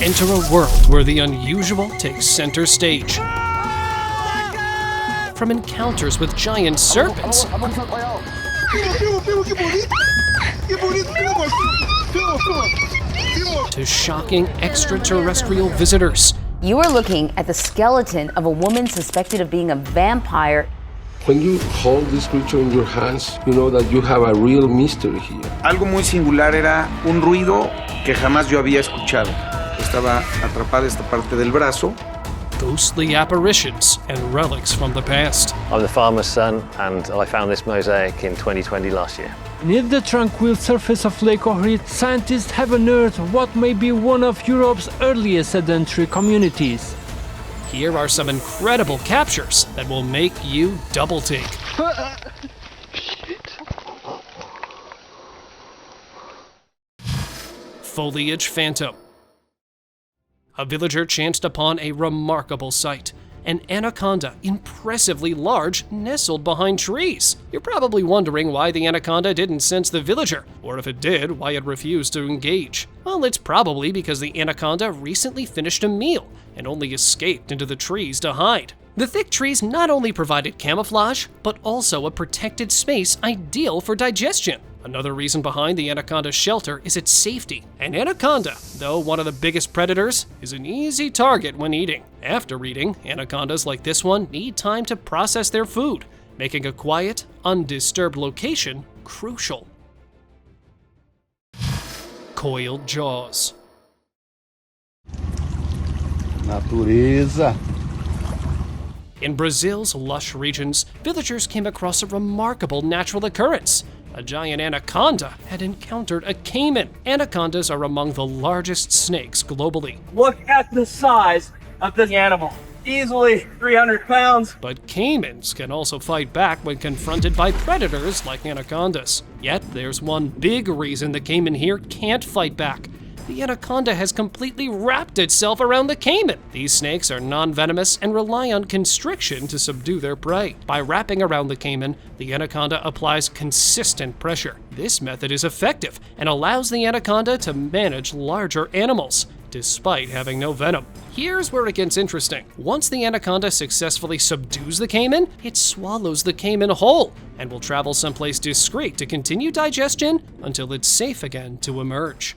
Enter a world where the unusual takes center stage. From encounters with giant serpents to shocking extraterrestrial visitors. You are looking at the skeleton of a woman suspected of being a vampire. When you hold this creature in your hands, you know that you have a real mystery here. Algo muy singular era un ruido que jamás yo había escuchado. Estaba atrapada esta parte del brazo. Ghostly apparitions and relics from the past. I'm the farmer's son, and I found this mosaic in 2020 last year. Beneath the tranquil surface of Lake Ohrid, scientists have unearthed what may be one of Europe's earliest sedentary communities. Here are some incredible captures that will make you double take. Foliage Phantom. A villager chanced upon a remarkable sight. An anaconda, impressively large, nestled behind trees. You're probably wondering why the anaconda didn't sense the villager, or if it did, why it refused to engage. Well, it's probably because the anaconda recently finished a meal and only escaped into the trees to hide. The thick trees not only provided camouflage, but also a protected space ideal for digestion. Another reason behind the anaconda's shelter is its safety. An anaconda, though one of the biggest predators, is an easy target when eating. After eating, anacondas like this one need time to process their food, making a quiet, undisturbed location crucial. Coiled jaws. Natureza. In Brazil's lush regions, villagers came across a remarkable natural occurrence. A giant anaconda had encountered a caiman. Anacondas are among the largest snakes globally. Look at the size of this animal. Easily 300 pounds. But caimans can also fight back when confronted by predators like anacondas. Yet there's one big reason the caiman here can't fight back. The anaconda has completely wrapped itself around the caiman. These snakes are non-venomous and rely on constriction to subdue their prey. By wrapping around the caiman, the anaconda applies consistent pressure. This method is effective and allows the anaconda to manage larger animals, despite having no venom. Here's where it gets interesting. Once the anaconda successfully subdues the caiman, it swallows the caiman whole and will travel someplace discreet to continue digestion until it's safe again to emerge.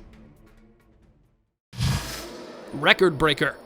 Record breaker.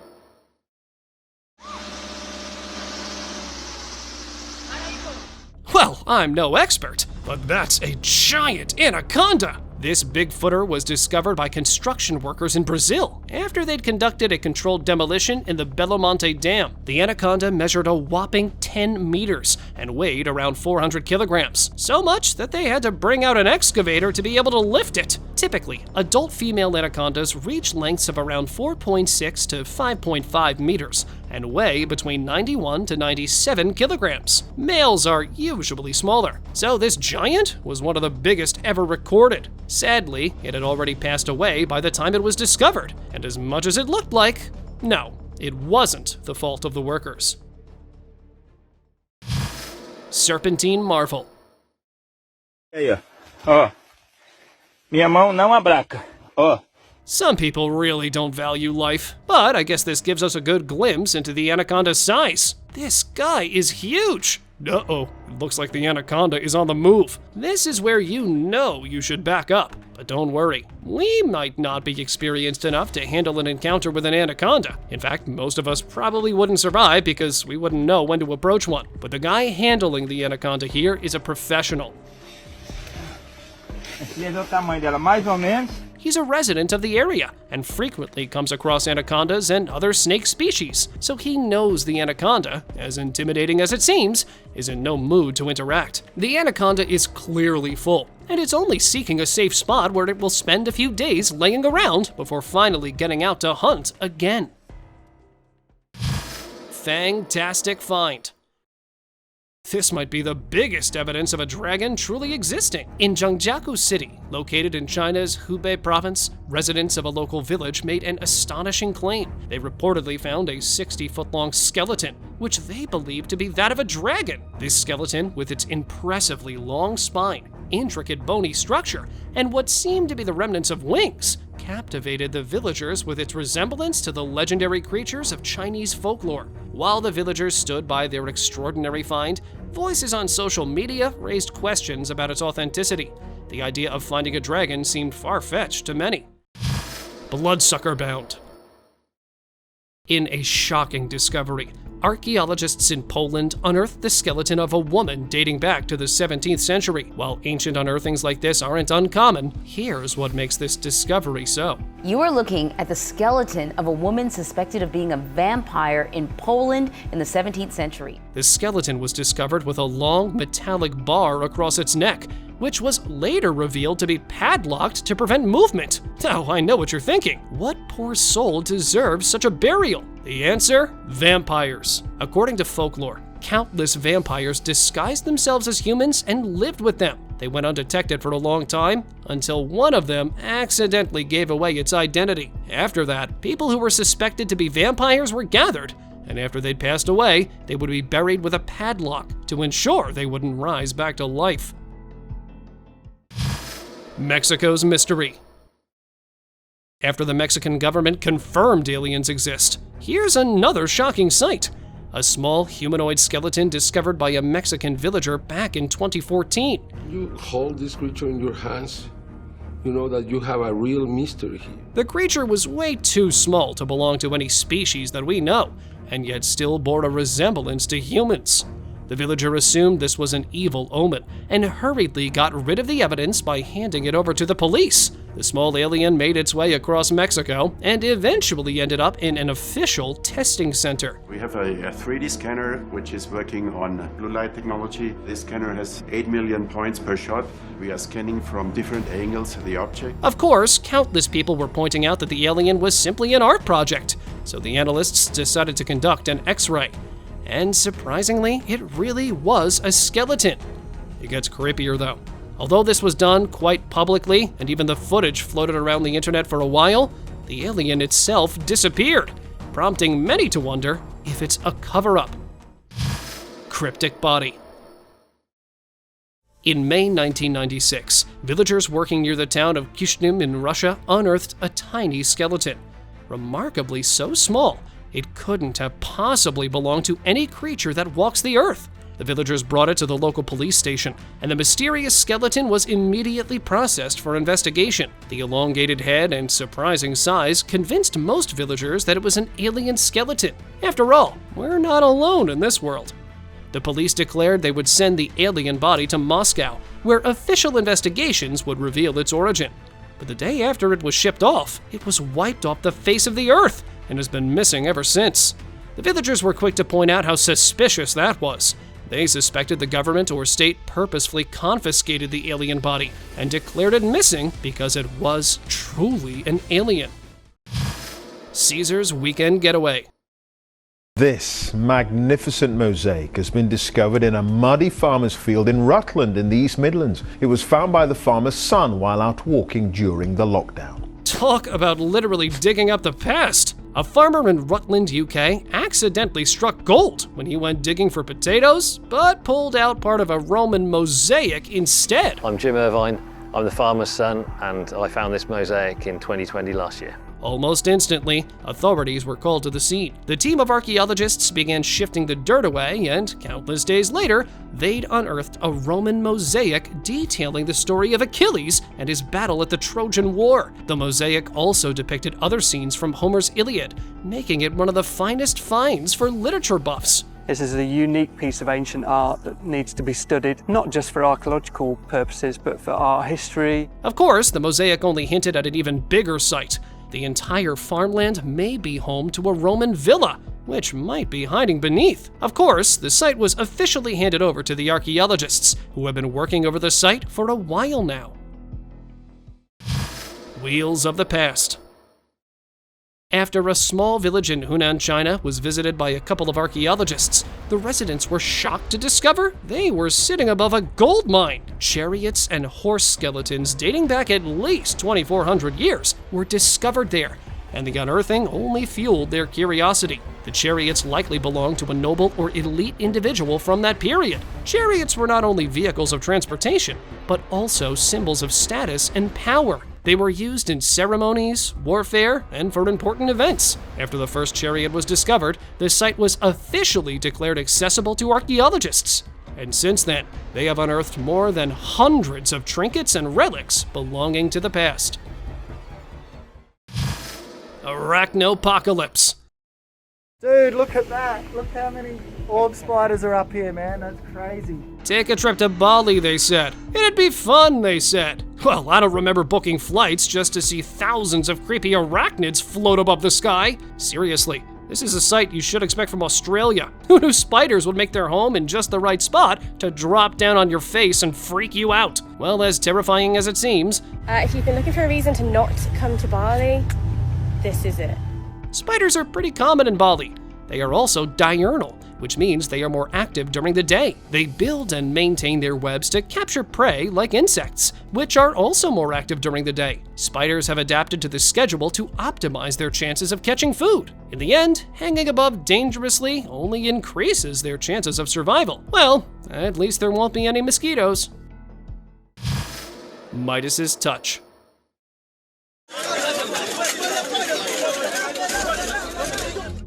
Well, I'm no expert, but that's a giant anaconda. This bigfooter was discovered by construction workers in Brazil after they'd conducted a controlled demolition in the Belo Monte Dam. The anaconda measured a whopping 10 meters and weighed around 400 kilograms, so much that they had to bring out an excavator to be able to lift it. Typically, adult female anacondas reach lengths of around 4.6 to 5.5 meters and weigh between 91 to 97 kilograms. Males are usually smaller, so this giant was one of the biggest ever recorded. Sadly, it had already passed away by the time it was discovered, and as much as it looked like, no, it wasn't the fault of the workers. Serpentine marvel. Minha mão não abraca. Some people really don't value life, but I guess this gives us a good glimpse into the anaconda's size. This guy is huge. Uh-oh, it looks like the anaconda is on the move. This is where you know you should back up. But don't worry, we might not be experienced enough to handle an encounter with an anaconda. In fact, most of us probably wouldn't survive because we wouldn't know when to approach one. But the guy handling the anaconda here is a professional. Esse é o tamanho dela, mais ou menos. He's a resident of the area and frequently comes across anacondas and other snake species, so he knows the anaconda, as intimidating as it seems, is in no mood to interact. The anaconda is clearly full, and it's only seeking a safe spot where it will spend a few days laying around before finally getting out to hunt again. Fantastic find. This might be the biggest evidence of a dragon truly existing. In Zhangjiakou City, located in China's Hubei province, residents of a local village made an astonishing claim. They reportedly found a 60-foot-long skeleton, which they believed to be that of a dragon. This skeleton, with its impressively long spine, intricate bony structure and what seemed to be the remnants of wings captivated the villagers with its resemblance to the legendary creatures of Chinese folklore. While the villagers stood by their extraordinary find, voices on social media raised questions about its authenticity. The idea of finding a dragon seemed far-fetched to many. Bloodsucker bound. In a shocking discovery, archaeologists in Poland unearthed the skeleton of a woman dating back to the 17th century. While ancient unearthings like this aren't uncommon, here's what makes this discovery so. You are looking at the skeleton of a woman suspected of being a vampire in Poland in the 17th century. The skeleton was discovered with a long metallic bar across its neck, which was later revealed to be padlocked to prevent movement. Now, I know what you're thinking. What poor soul deserves such a burial? The answer? Vampires. According to folklore, countless vampires disguised themselves as humans and lived with them. They went undetected for a long time until one of them accidentally gave away its identity. After that, people who were suspected to be vampires were gathered, and after they'd passed away, they would be buried with a padlock to ensure they wouldn't rise back to life. Mexico's mystery. After the Mexican government confirmed aliens exist, here's another shocking sight. A small humanoid skeleton discovered by a Mexican villager back in 2014. You hold this creature in your hands, you know that you have a real mystery here. The creature was way too small to belong to any species that we know, and yet still bore a resemblance to humans. The villager assumed this was an evil omen and hurriedly got rid of the evidence by handing it over to the police. The small alien made its way across Mexico and eventually ended up in an official testing center. We have a 3D scanner which is working on blue light technology. This scanner has 8 million points per shot. We are scanning from different angles the object. Of course, countless people were pointing out that the alien was simply an art project, so the analysts decided to conduct an X-ray. And surprisingly, it really was a skeleton. It gets creepier though. Although this was done quite publicly, and even the footage floated around the internet for a while, the alien itself disappeared, prompting many to wonder if it's a cover-up. Cryptic body. In May 1996, villagers working near the town of Kishnym in Russia unearthed a tiny skeleton. Remarkably so small, it couldn't have possibly belonged to any creature that walks the earth. The villagers brought it to the local police station, and the mysterious skeleton was immediately processed for investigation. The elongated head and surprising size convinced most villagers that it was an alien skeleton. After all, we're not alone in this world. The police declared they would send the alien body to Moscow, where official investigations would reveal its origin. But the day after it was shipped off, it was wiped off the face of the earth and has been missing ever since. The villagers were quick to point out how suspicious that was. They suspected the government or state purposefully confiscated the alien body and declared it missing because it was truly an alien. Caesar's weekend getaway. This magnificent mosaic has been discovered in a muddy farmer's field in Rutland in the East Midlands. It was found by the farmer's son while out walking during the lockdown. Talk about literally digging up the past. A farmer in Rutland, UK, accidentally struck gold when he went digging for potatoes, but pulled out part of a Roman mosaic instead. I'm Jim Irvine, I'm the farmer's son, and I found this mosaic in 2020 last year. Almost instantly, authorities were called to the scene. The team of archaeologists began shifting the dirt away, and countless days later, they'd unearthed a Roman mosaic detailing the story of Achilles and his battle at the Trojan War. The mosaic also depicted other scenes from Homer's Iliad, making it one of the finest finds for literature buffs. This is a unique piece of ancient art that needs to be studied, not just for archaeological purposes, but for art history. Of course, the mosaic only hinted at an even bigger site. The entire farmland may be home to a Roman villa, which might be hiding beneath. Of course, the site was officially handed over to the archaeologists, who have been working over the site for a while now. Wheels of the past. After a small village in Hunan, China was visited by a couple of archaeologists, the residents were shocked to discover they were sitting above a gold mine. Chariots and horse skeletons dating back at least 2,400 years were discovered there, and the unearthing only fueled their curiosity. The chariots likely belonged to a noble or elite individual from that period. Chariots were not only vehicles of transportation, but also symbols of status and power. They were used in ceremonies, warfare, and for important events. After the first chariot was discovered, the site was officially declared accessible to archaeologists. And since then, they have unearthed more than hundreds of trinkets and relics belonging to the past. Arachnopocalypse. Dude, look at that. Look how many orb spiders are up here, man. That's crazy. Take a trip to Bali, they said. It'd be fun, they said. Well, I don't remember booking flights just to see thousands of creepy arachnids float above the sky. Seriously, this is a sight you should expect from Australia. Who knew spiders would make their home in just the right spot to drop down on your face and freak you out? Well, as terrifying as it seems, if you've been looking for a reason to not come to Bali, this is it. Spiders are pretty common in Bali. They are also diurnal, which means they are more active during the day. They build and maintain their webs to capture prey like insects, which are also more active during the day. Spiders have adapted to this schedule to optimize their chances of catching food. In the end, hanging above dangerously only increases their chances of survival. Well, at least there won't be any mosquitoes. Midas's touch.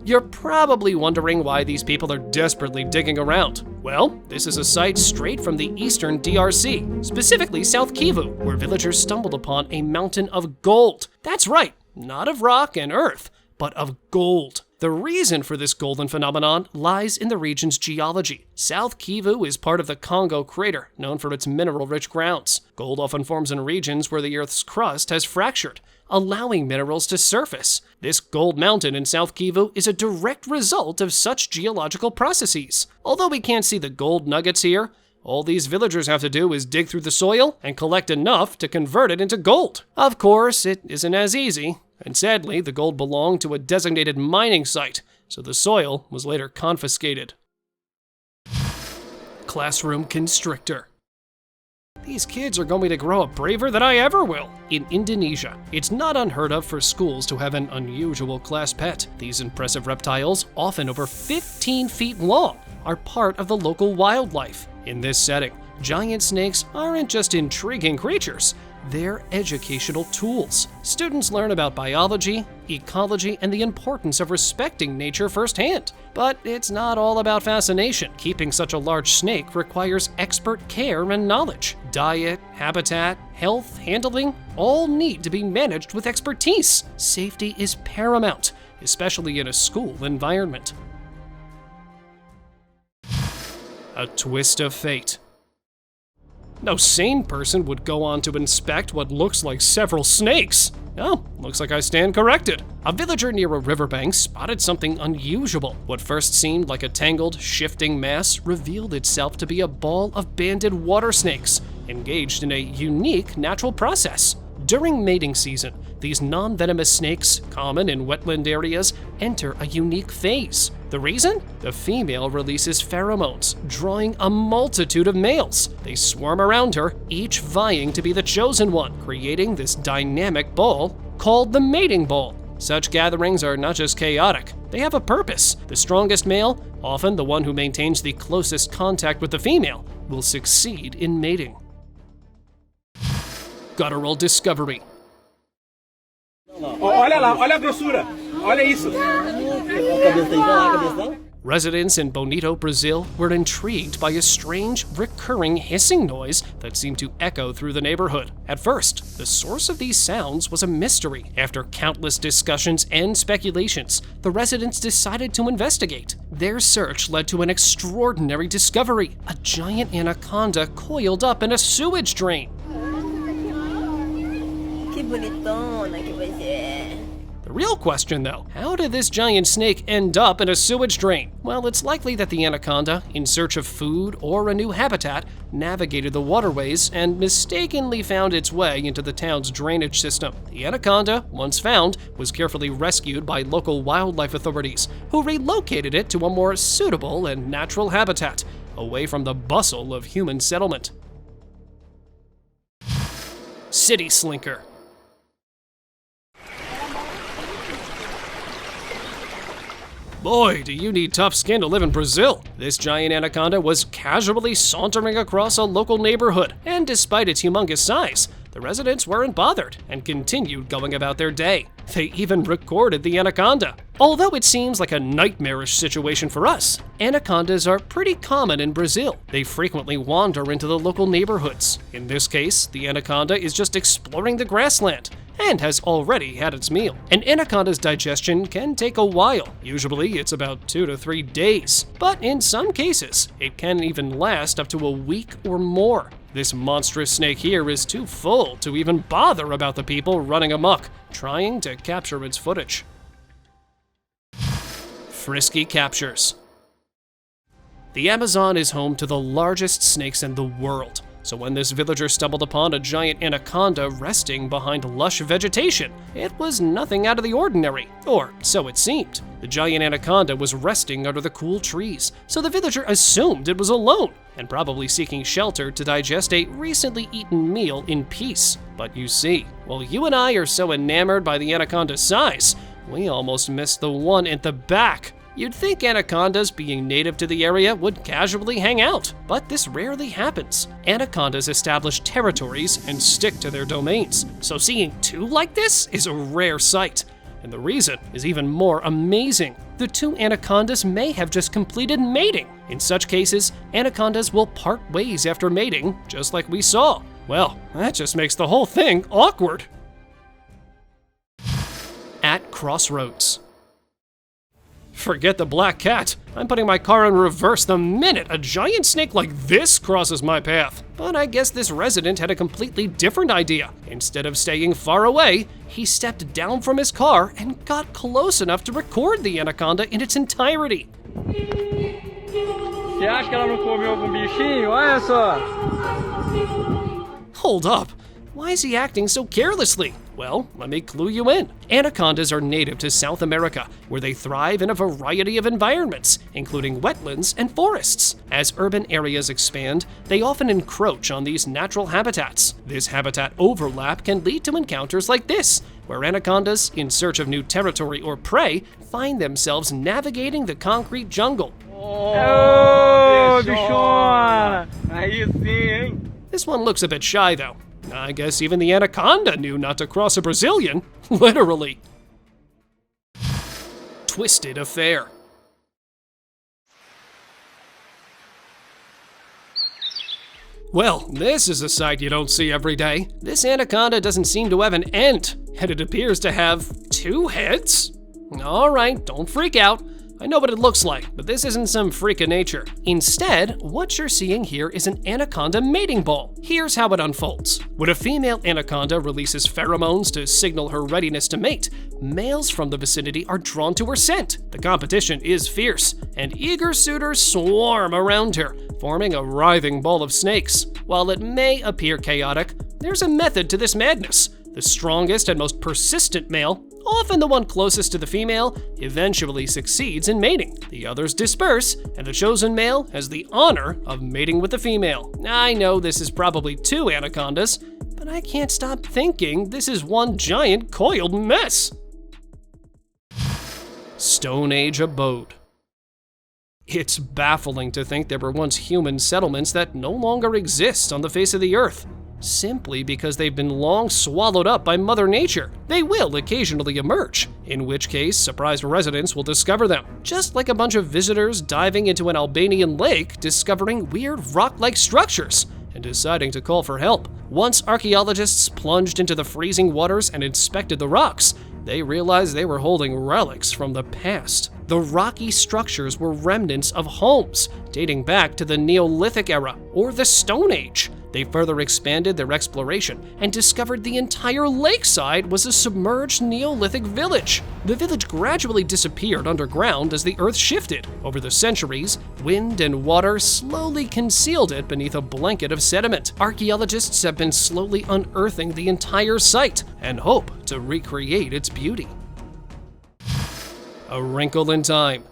You're probably wondering why these people are desperately digging around. Well, this is a site straight from the eastern DRC, specifically South Kivu, where villagers stumbled upon a mountain of gold. That's right, not of rock and earth, but of gold. The reason for this golden phenomenon lies in the region's geology. South Kivu is part of the Congo crater, known for its mineral-rich grounds. Gold often forms in regions where the Earth's crust has fractured, allowing minerals to surface. This gold mountain in South Kivu is a direct result of such geological processes. Although we can't see the gold nuggets here, all these villagers have to do is dig through the soil and collect enough to convert it into gold. Of course, it isn't as easy, and sadly, the gold belonged to a designated mining site, so the soil was later confiscated. Classroom constrictor. These kids are going to grow up braver than I ever will. In Indonesia, it's not unheard of for schools to have an unusual class pet. These impressive reptiles, often over 15 feet long, are part of the local wildlife. In this setting, giant snakes aren't just intriguing creatures, they're educational tools. Students learn about biology, ecology, and the importance of respecting nature firsthand. But it's not all about fascination. Keeping such a large snake requires expert care and knowledge. Diet, habitat, health, handling, all need to be managed with expertise. Safety is paramount, especially in a school environment. A twist of fate. No sane person would go on to inspect what looks like several snakes. Oh, looks like I stand corrected. A villager near a riverbank spotted something unusual. What first seemed like a tangled, shifting mass revealed itself to be a ball of banded water snakes, engaged in a unique natural process. During mating season, these non-venomous snakes, common in wetland areas, enter a unique phase. The reason? The female releases pheromones, drawing a multitude of males. They swarm around her, each vying to be the chosen one, creating this dynamic ball called the mating ball. Such gatherings are not just chaotic, they have a purpose. The strongest male, often the one who maintains the closest contact with the female, will succeed in mating. Guttural discovery. Olha lá, olha a grossura. Olha isso. Residents in Bonito, Brazil were intrigued by a strange, recurring hissing noise that seemed to echo through the neighborhood. At first, the source of these sounds was a mystery. After countless discussions and speculations, the residents decided to investigate. Their search led to an extraordinary discovery: a giant anaconda coiled up in a sewage drain. The real question, though, how did this giant snake end up in a sewage drain? Well, it's likely that the anaconda, in search of food or a new habitat, navigated the waterways and mistakenly found its way into the town's drainage system. The anaconda, once found, was carefully rescued by local wildlife authorities, who relocated it to a more suitable and natural habitat, away from the bustle of human settlement. City slinker. Boy, do you need tough skin to live in Brazil. This giant anaconda was casually sauntering across a local neighborhood, and despite its humongous size, the residents weren't bothered and continued going about their day. They even recorded the anaconda. Although it seems like a nightmarish situation for us, anacondas are pretty common in Brazil. They frequently wander into the local neighborhoods. In this case, the anaconda is just exploring the grassland and has already had its meal. An anaconda's digestion can take a while. Usually it's about 2 to 3 days, but in some cases, it can even last up to a week or more. This monstrous snake here is too full to even bother about the people running amok, trying to capture its footage. Frisky captures. The Amazon is home to the largest snakes in the world. So when this villager stumbled upon a giant anaconda resting behind lush vegetation, it was nothing out of the ordinary, or so it seemed. The giant anaconda was resting under the cool trees, so the villager assumed it was alone, and probably seeking shelter to digest a recently eaten meal in peace. But you see, while you and I are so enamored by the anaconda's size, we almost missed the one at the back. You'd think anacondas, being native to the area, would casually hang out, but this rarely happens. Anacondas establish territories and stick to their domains, so seeing two like this is a rare sight. And the reason is even more amazing. The two anacondas may have just completed mating. In such cases, anacondas will part ways after mating, just like we saw. Well, that just makes the whole thing awkward. At crossroads. Forget the black cat. I'm putting my car in reverse the minute a giant snake like this crosses my path. But I guess this resident had a completely different idea. Instead of staying far away, he stepped down from his car and got close enough to record the anaconda in its entirety. Você acha que ela não comeu algum bichinho? Olha só. Hold up. Why is he acting so carelessly? Well, let me clue you in. Anacondas are native to South America, where they thrive in a variety of environments, including wetlands and forests. As urban areas expand, they often encroach on these natural habitats. This habitat overlap can lead to encounters like this, where anacondas, in search of new territory or prey, find themselves navigating the concrete jungle. Oh, bichona! Aí sim, hein? This one looks a bit shy, though. I guess even the anaconda knew not to cross a Brazilian, literally. Twisted affair. Well, this is a sight you don't see every day. This anaconda doesn't seem to have an end, and it appears to have 2 heads. All right, don't freak out. I know what it looks like, but this isn't some freak of nature. Instead, what you're seeing here is an anaconda mating ball. Here's how it unfolds. When a female anaconda releases pheromones to signal her readiness to mate, males from the vicinity are drawn to her scent. The competition is fierce, and eager suitors swarm around her, forming a writhing ball of snakes. While it may appear chaotic, there's a method to this madness. The strongest and most persistent male, often the one closest to the female, eventually succeeds in mating. The others disperse, and the chosen male has the honor of mating with the female. I know this is probably 2 anacondas, but I can't stop thinking this is one giant coiled mess. Stone Age abode. It's baffling to think there were once human settlements that no longer exist on the face of the earth, simply because they've been long swallowed up by Mother Nature. They will occasionally emerge, in which case surprised residents will discover them, just like a bunch of visitors diving into an Albanian lake discovering weird rock-like structures and deciding to call for help. Once archaeologists plunged into the freezing waters and inspected the rocks, they realized they were holding relics from the past. The rocky structures were remnants of homes dating back to the Neolithic era or the Stone Age. They further expanded their exploration and discovered the entire lakeside was a submerged Neolithic village. The village gradually disappeared underground as the earth shifted. Over the centuries, wind and water slowly concealed it beneath a blanket of sediment. Archaeologists have been slowly unearthing the entire site and hope to recreate its beauty. A wrinkle in time.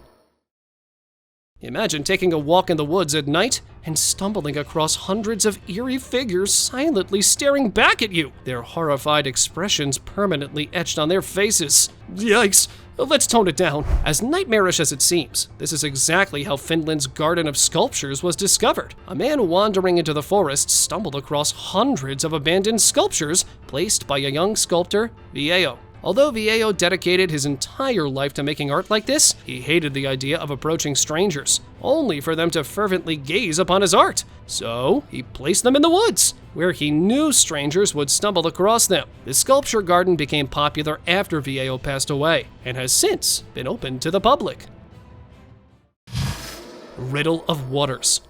Imagine taking a walk in the woods at night and stumbling across hundreds of eerie figures silently staring back at you, their horrified expressions permanently etched on their faces. Yikes! Let's tone it down. As nightmarish as it seems, this is exactly how Finland's Garden of Sculptures was discovered. A man wandering into the forest stumbled across hundreds of abandoned sculptures placed by a young sculptor, Viejo. Although Viejo dedicated his entire life to making art like this, he hated the idea of approaching strangers, only for them to fervently gaze upon his art. So he placed them in the woods, where he knew strangers would stumble across them. The sculpture garden became popular after Viejo passed away, and has since been opened to the public. Riddle of Waters.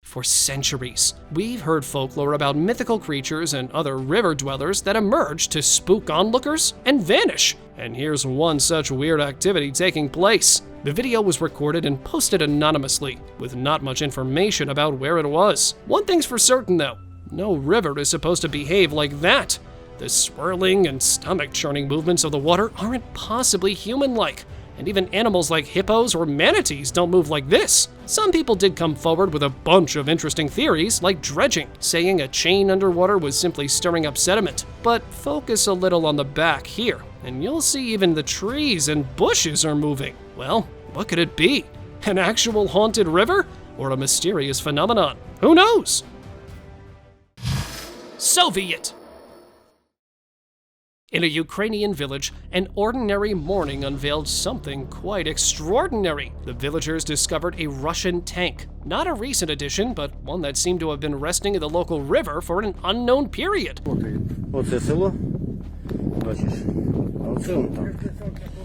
For centuries, we've heard folklore about mythical creatures and other river dwellers that emerge to spook onlookers and vanish. And here's one such weird activity taking place. The video was recorded and posted anonymously, with not much information about where it was. One thing's for certain though, no river is supposed to behave like that. The swirling and stomach-churning movements of the water aren't possibly human-like. And even animals like hippos or manatees don't move like this. Some people did come forward with a bunch of interesting theories, like dredging, saying a chain underwater was simply stirring up sediment. But focus a little on the back here, and you'll see even the trees and bushes are moving. Well, what could it be? An actual haunted river? Or a mysterious phenomenon? Who knows? Soviet! In a Ukrainian village, an ordinary morning unveiled something quite extraordinary. The villagers discovered a Russian tank. Not a recent addition, but one that seemed to have been resting in the local river for an unknown period.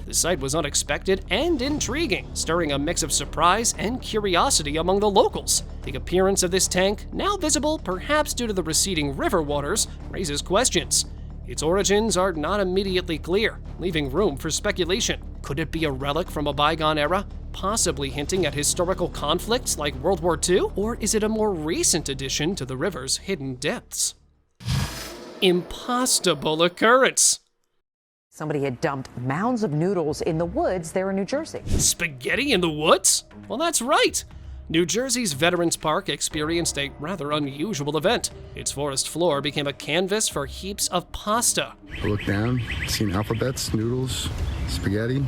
The sight was unexpected and intriguing, stirring a mix of surprise and curiosity among the locals. The appearance of this tank, now visible perhaps due to the receding river waters, raises questions. Its origins are not immediately clear, leaving room for speculation. Could it be a relic from a bygone era, possibly hinting at historical conflicts like World War II? Or is it a more recent addition to the river's hidden depths? Impossible occurrence! Somebody had dumped mounds of noodles in the woods there in New Jersey. Spaghetti in the woods? Well, that's right. New Jersey's Veterans Park experienced a rather unusual event. Its forest floor became a canvas for heaps of pasta. I looked down, seen alphabets, noodles, spaghetti.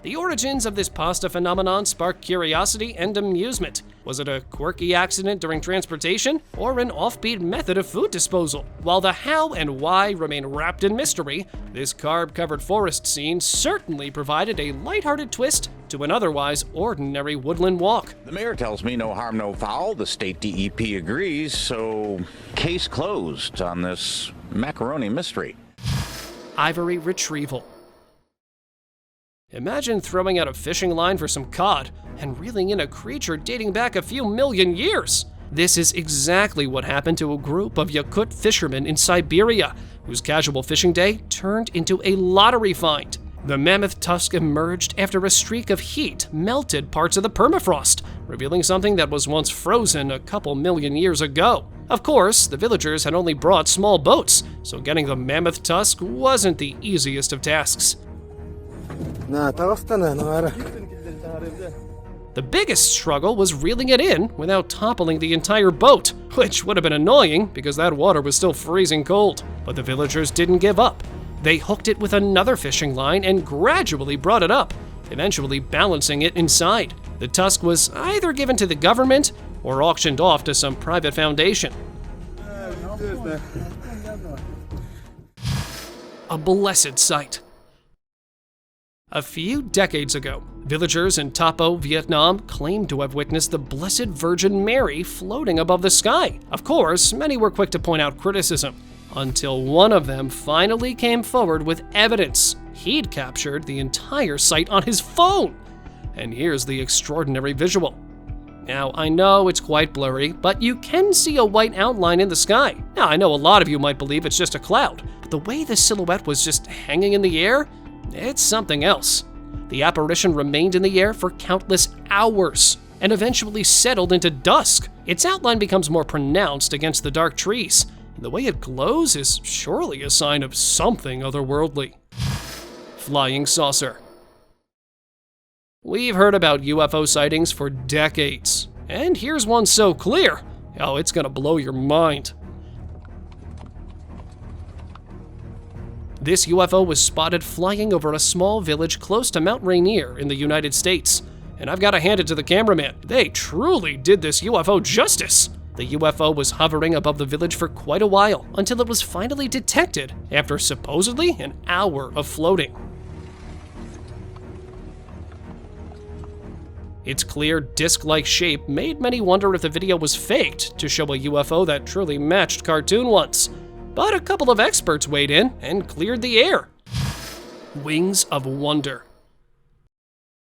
The origins of this pasta phenomenon sparked curiosity and amusement. Was it a quirky accident during transportation, or an offbeat method of food disposal? While the how and why remain wrapped in mystery, this carb-covered forest scene certainly provided a lighthearted twist to an otherwise ordinary woodland walk. The mayor tells me no harm, no foul. The state DEP agrees, so case closed on this macaroni mystery. Ivory retrieval. Imagine throwing out a fishing line for some cod and reeling in a creature dating back a few million years. This is exactly what happened to a group of Yakut fishermen in Siberia, whose casual fishing day turned into a lottery find. The mammoth tusk emerged after a streak of heat melted parts of the permafrost, revealing something that was once frozen a couple million years ago. Of course, the villagers had only brought small boats, so getting the mammoth tusk wasn't the easiest of tasks. The biggest struggle was reeling it in without toppling the entire boat, which would have been annoying because that water was still freezing cold. But the villagers didn't give up. They hooked it with another fishing line and gradually brought it up, eventually balancing it inside. The tusk was either given to the government or auctioned off to some private foundation. A blessed sight. A few decades ago, villagers in Tapo, Vietnam claimed to have witnessed the Blessed Virgin Mary floating above the sky. Of course, many were quick to point out criticism, until one of them finally came forward with evidence. He'd captured the entire site on his phone. And here's the extraordinary visual. Now, I know it's quite blurry, but you can see a white outline in the sky. Now, I know a lot of you might believe it's just a cloud, but the way the silhouette was just hanging in the air, it's something else. The apparition remained in the air for countless hours and eventually settled into dusk. Its outline becomes more pronounced against the dark trees, and the way it glows is surely a sign of something otherworldly. Flying saucer. We've heard about UFO sightings for decades, And here's one so clear. Oh, it's gonna blow your mind. This UFO was spotted flying over a small village close to Mount Rainier in the United States. And I've got to hand it to the cameraman. They truly did this UFO justice. The UFO was hovering above the village for quite a while until it was finally detected after supposedly an hour of floating. Its clear, disc-like shape made many wonder if the video was faked to show a UFO that truly matched cartoon ones. But a couple of experts weighed in and cleared the air. Wings of Wonder.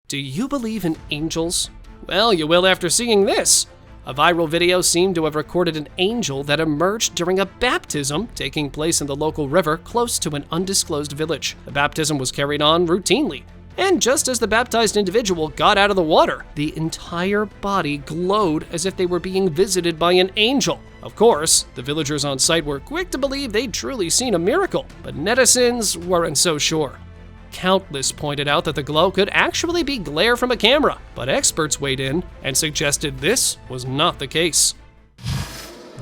Do you believe in angels? Well, you will after seeing this. A viral video seemed to have recorded an angel that emerged during a baptism taking place in the local river close to an undisclosed village. The baptism was carried on routinely, and just as the baptized individual got out of the water, the entire body glowed as if they were being visited by an angel. Of course, the villagers on site were quick to believe they'd truly seen a miracle, but netizens weren't so sure. Countless pointed out that the glow could actually be glare from a camera, but experts weighed in and suggested this was not the case.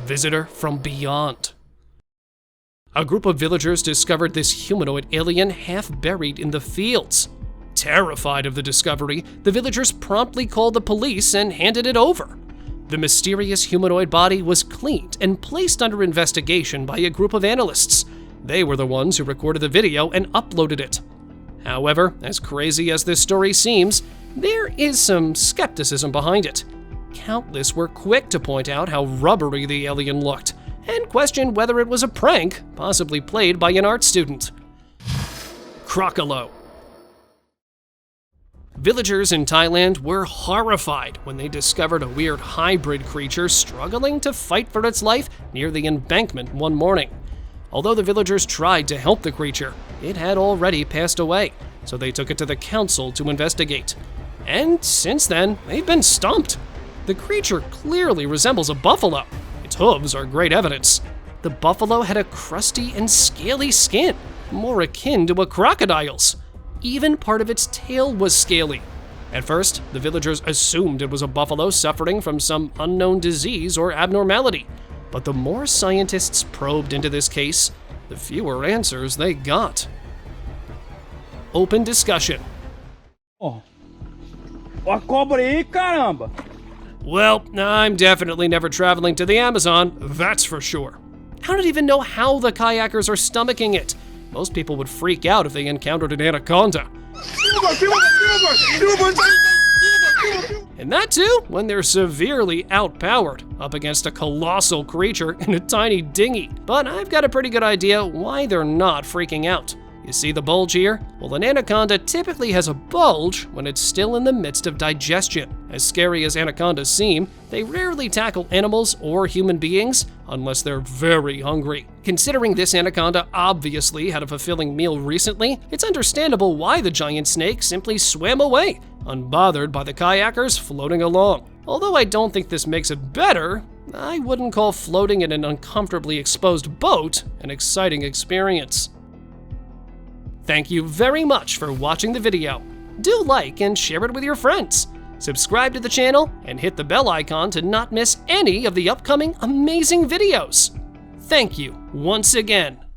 Visitor from beyond. A group of villagers discovered this humanoid alien half buried in the fields. Terrified of the discovery, the villagers promptly called the police and handed it over. The mysterious humanoid body was cleaned and placed under investigation by a group of analysts. They were the ones who recorded the video and uploaded it. However, as crazy as this story seems, there is some skepticism behind it. Countless were quick to point out how rubbery the alien looked and questioned whether it was a prank, possibly played by an art student. Crocolo. Villagers in Thailand were horrified when they discovered a weird hybrid creature struggling to fight for its life near the embankment one morning. Although the villagers tried to help the creature, it had already passed away, so they took it to the council to investigate. And since then, they've been stumped. The creature clearly resembles a buffalo. Its hooves are great evidence. The buffalo had a crusty and scaly skin, more akin to a crocodile's. Even part of its tail was scaly. At first, the villagers assumed it was a buffalo suffering from some unknown disease or abnormality. But the more scientists probed into this case, the fewer answers they got. Open discussion. Ó a cobra aí, caramba! Well, I'm definitely never traveling to the Amazon, that's for sure. I don't even know how the kayakers are stomaching it. Most people would freak out if they encountered an anaconda. And that too, when they're severely outpowered, up against a colossal creature in a tiny dinghy. But I've got a pretty good idea why they're not freaking out. You see the bulge here? Well, an anaconda typically has a bulge when it's still in the midst of digestion. As scary as anacondas seem, they rarely tackle animals or human beings unless they're very hungry. Considering this anaconda obviously had a fulfilling meal recently, it's understandable why the giant snake simply swam away, unbothered by the kayakers floating along. Although I don't think this makes it better, I wouldn't call floating in an uncomfortably exposed boat an exciting experience. Thank you very much for watching the video. Do like and share it with your friends. Subscribe to the channel and hit the bell icon to not miss any of the upcoming amazing videos. Thank you once again.